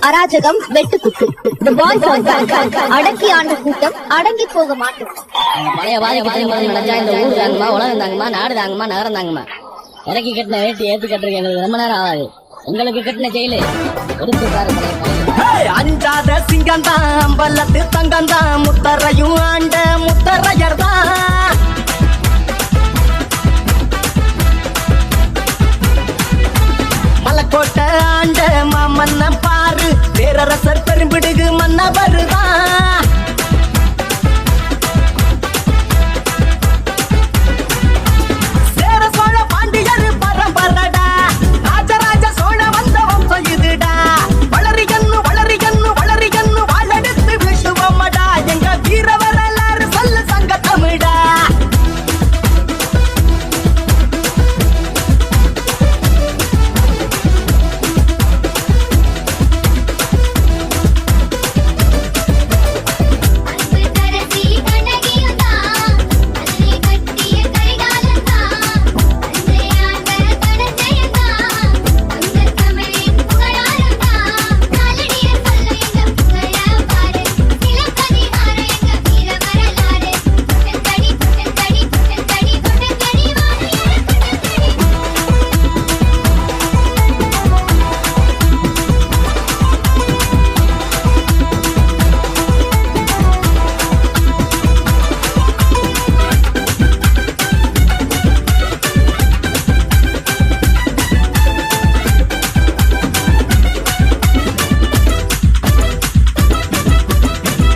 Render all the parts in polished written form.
அராஜகம் வெட்டுக்குத்து. அடக்கி ஆண்ட கூட்டம் அடங்கி போக மாட்டோம். பழைய வாதிக்கு நினைச்சா இந்த ஊர் தாங்கம்மா, உலகம் தாங்கம்மா, நாடு தாங்கம்மா, நகரம் தாங்கம்மா. இறக்கி கட்டின வேட்டி ஏத்து கட்டுறதுக்கு எங்களுக்கு ரொம்ப நேரம் ஆகாது. உங்களுக்கு கட்டின செயலு அஞ்சாத சிங்கந்தான் பல்லத்து தங்கந்தான் முத்தரையும் ஆண்ட முத்தரையர் தான். மலக்கோட்டை ஆண்ட மாமன்ன பாரு பேரரசர் பெரும்பிடுகு மன்னவருதான். சேர சோழ பாண்டியர் பரம்பரடா, ராஜராஜ சோழ வந்த வம்சம் இதுடா. வளரி கண்ணு வாழெடுத்து வீசுவோமடா, எங்க வீர வரலாறு சொல்லு சங்க தமிழா.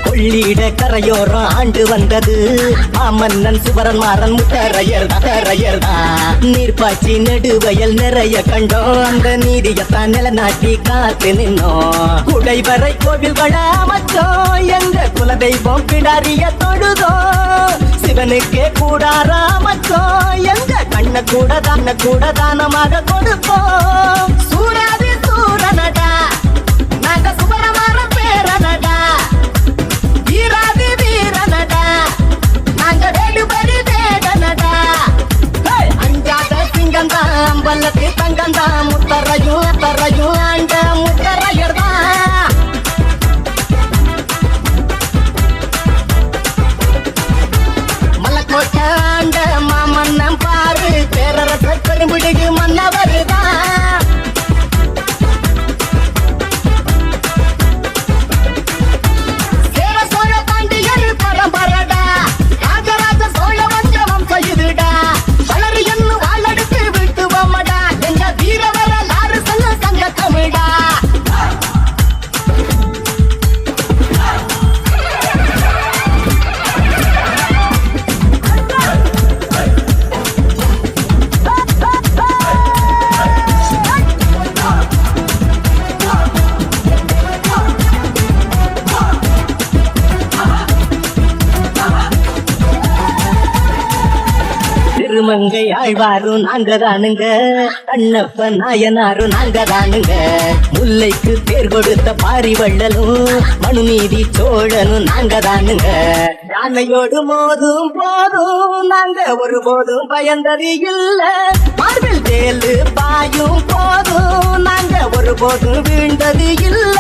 கொள்ளிட கரையோரம் ஆண்டு வந்தது மாமன்னன் சுவரன் மாறன் முத்தரையர் தான். நீர்ப்பாய்ச்சி நெடுவயல் நிறைய கண்டோம், அந்த நீதியத்தான் நிலநாட்டி காத்து நின்னோம். குடைவரை கோவில்கள அமைச்சோம், எங்க குலதெய்வம் பிடாரிய தொழுதோம். சிவனுக்கே கூடார அமைச்சோம், எங்க கண்ண கூட தானமாக கொடுப்போம். சூராதி சூரனடா நாங்க சுவரமாற பேரனடா, வீராதி வீரனடா நாங்க வேடுபரி வேடனடா. அஞ்சாத சிங்கந்தான் பல்லத்து தங்கந்தான் முத்தரையும் ஆண்ட முத்தரையர் தான். மலக்கோட்டை ஆண்ட மாமன்னம் பாரு பேரரசர் பெரும்பிடுகு மன்னவருதான். திருமங்கை ஆழ்வாரும் நாங்க தானுங்க, கண்ணப்ப நாயனாரும் நாங்க தானுங்க. முல்லைக்கு பேர் கொடுத்த பாரிவள்ளலும் மனுநீதி சோழனும் நாங்க தானுங்க. யானையோடு மோதும் போதும் நாங்க ஒருபோதும் பயந்தது இல்ல, மார்பில் தேலு பாயும் போதும் நாங்க ஒருபோதும் வீழ்ந்தது இல்ல.